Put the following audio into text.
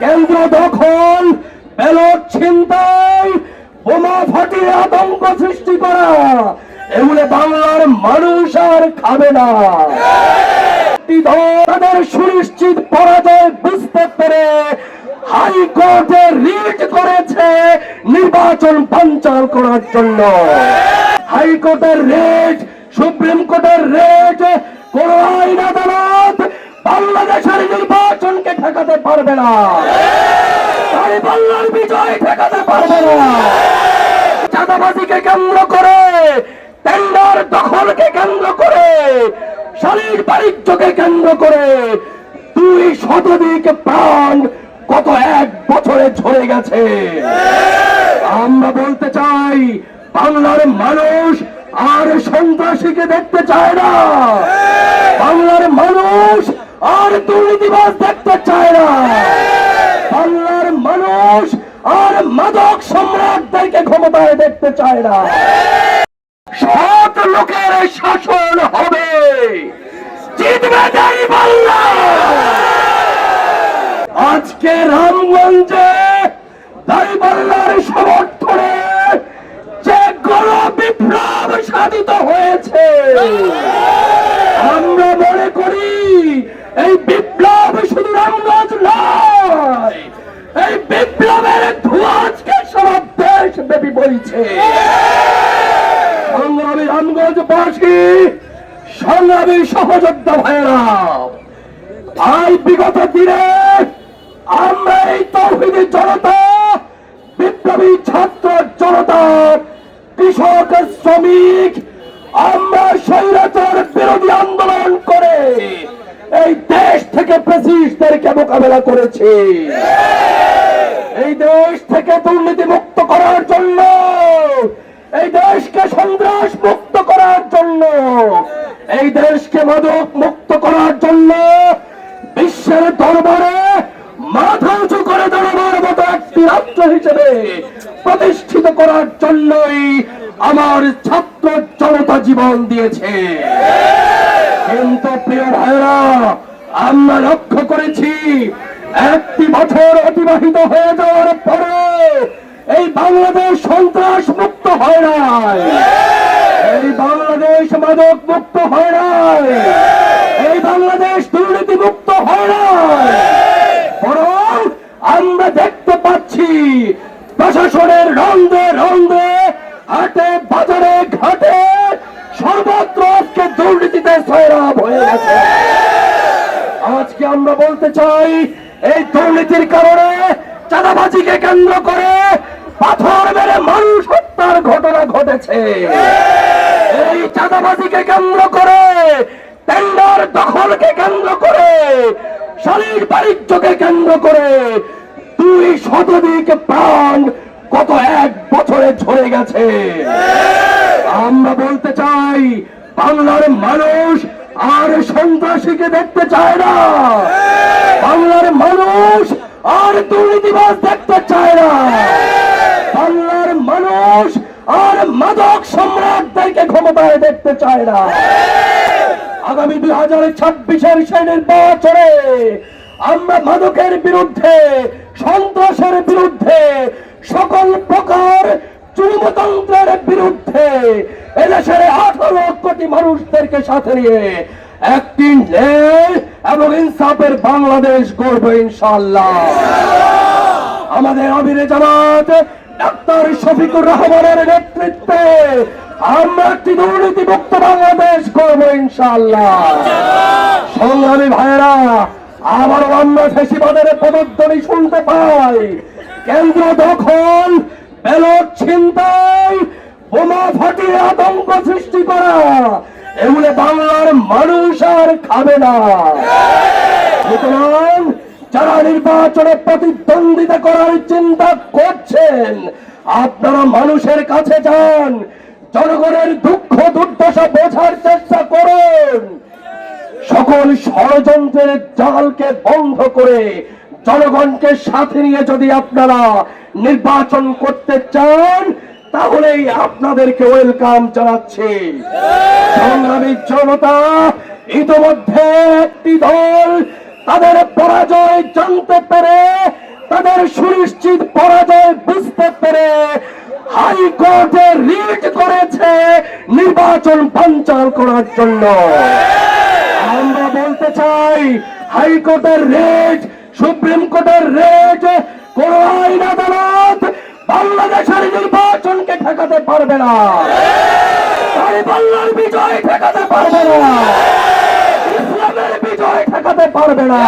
কেন্দ্র দখল, ব্যালট ছিনতাই, বোমা ফাটিয়ে আতঙ্ক সৃষ্টি করা, এগুলো বাংলার মানুষ আর খাবে না। তাদের সুনিশ্চিত পরাজয় বুঝতে পেরে হাইকোর্টে রিট করেছে নির্বাচন বানচাল করার জন্য। হাইকোর্টের রিট, সুপ্রিম কোর্টের রিট, কোন আইন আদালত বাংলাদেশের নির্বাচনকে ঠেকাতে পারবে না। তাই বাংলার বিজয় ঠেকাতে পারবে না। চাঁদাবাজিকে কেন্দ্র করে, টেন্ডার দখলকে কেন্দ্র করে, শালীর বাণিজ্যকে কেন্দ্র করে 2 শতাধিক প্রাণ গত 1 বছরে ঝরে গেছে। আমরা বলতে চাই, বাংলার মানুষ আর সন্ত্রাসীকে দেখতে চায় না। বাংলার মানুষ আর দুর্নীতিবাজ দেখতে চায় না। বাংলার মানুষ আর মাদক সম্রাটদেরকে ক্ষমতায় দেখতে চায় না। সৎ লোকের শাসন হবে, জিতবে বাংলা। আজকে রামগঞ্জে দাঁড়িপাল্লার সমর্থনে যে গণ বিপ্লব সাধিত হয়েছে, আমরা মনে করি এই বিপ্লব শুধু রামগঞ্জ নয়, এই বিপ্লবের ধোঁয়া আজকে সারা দেশ ব্যাপী বইছে। সংগ্রামী রামগঞ্জবাসী, সংগ্রামী সহযোদ্ধা ভাইয়েরা, আজ বিগত দিনে আমরা এই তৌহিদি জনতা, বিপ্লবী ছাত্র জনতা, কৃষক, শ্রমিক, আমরা স্বৈরাচার বিরোধী আন্দোলন করে এই দেশ থেকে ফ্যাসিস্টদেরকে মোকাবেলা করেছি। এই দেশ থেকে দুর্নীতি মুক্ত করার জন্য, এই দেশকে সন্ত্রাস মুক্ত করার জন্য, এই দেশকে মাদক মুক্ত করার জন্য বিশ্বের দরবারে মাথা উঁচু করে দাঁড়াবার মতো একটি রাষ্ট্র হিসেবে প্রতিষ্ঠিত করার জন্যই আমার ছাত্র জনতা জীবন দিয়েছে। কিন্তু প্রিয় ভাইরা, আমরা লক্ষ্য করেছি 1 বছর অতিবাহিত হয়ে যাওয়ার পরে এই বাংলাদেশ সন্ত্রাস মুক্ত হয় নাই, এই বাংলাদেশ মাদক মুক্ত হয় নাই, এই বাংলাদেশ দুর্নীতি মুক্ত হয় নাই। বরং আমরা দেখতে পাচ্ছি প্রশাসনের রন্ধে রন্ধে, হাটে বাজারে ঘাটে সর্বত্র আজকে দুর্নীতিতে সয়লাব হয়ে গেছে। আজকে আমরা বলতে চাই, এই দুর্নীতির কারণে, চাঁদাবাজিকে কেন্দ্র করে পাথর মেরে মানুষ হত্যার ঘটনা ঘটেছে। এই চাঁদাবাজিকে কেন্দ্র করে, টেন্ডার দখলকে কেন্দ্র করে, শালীর বাণিজ্যকে কেন্দ্র করে 2 শতাধিক প্রাণ গত 1 বছরে ঝরে গেছে। আমরা বলতে চাই, বাংলার মানুষ আর সন্ত্রাসীকে দেখতে চায় না। বাংলার মানুষ আর দুর্নীতিবাজ দেখতে চায় না। বাংলার মানুষ আর মাদক সম্রাটদেরকে ক্ষমতায় দেখতে চায় না। আগামী 2026-এর সেই নির্বাচনে আমরা মাদকের বিরুদ্ধে, সন্ত্রাসের বিরুদ্ধে, সকল প্রকার চুরিতন্ত্রের বিরুদ্ধে এদেশের 18 কোটি মানুষদেরকে সাথে নিয়ে একটি ন্যায় এবং ইনসাফের বাংলাদেশ গড়ব ইনশাআল্লাহ। আমাদের আমিরে জামাত ডাক্তার শফিকুর রহমানের নেতৃত্বে আমরা একটি দুর্নীতি মুক্ত বাংলাদেশ গড়ব ইনশাআল্লাহ। সংগ্রামী ভাইয়েরা, আবারও আমরা ফ্যাসিবাদের পদধ্বনি শুনতে পাই। কেন্দ্র দখল, ব্যালট ছিনতাই, বোমা ফাটিয়ে আতঙ্ক সৃষ্টি করা, এগুলো বাংলার মানুষ আর খাবে না। সুতরাং যারা নির্বাচনে প্রতিদ্বন্দ্বিতা করার চিন্তা করছেন, আপনারা মানুষের কাছে যান, জনগণের দুঃখ দুর্দশা বোঝার চেষ্টা করুন। সকল ষড়যন্ত্রের জালকে বন্ধ করে জনগণকে সাথে নিয়ে যদি আপনারা নির্বাচন করতে চান, তাহলেই আপনাদেরকে ওয়েলকাম জানাচ্ছি। সংগ্রামী জনতা, ইতোমধ্যে একটি দল তাদের পরাজয় জানতে পেরে বিপ্লবের সুনিশ্চিত পরাজয় বুঝতে পেরে হাইকোর্টে রিট করেছে নির্বাচন বানচাল করার জন্য। আমরা বলতে চাই, হাইকোর্টের রিট, সুপ্রিম কোর্টের রিট, কোন আইন আদালত বাংলাদেশের নির্বাচনকে ঠেকাতে পারবে না। বাংলার বিজয় ঠেকাতে পারবে না, ইসলামের বিজয় ঠেকাতে পারবে না।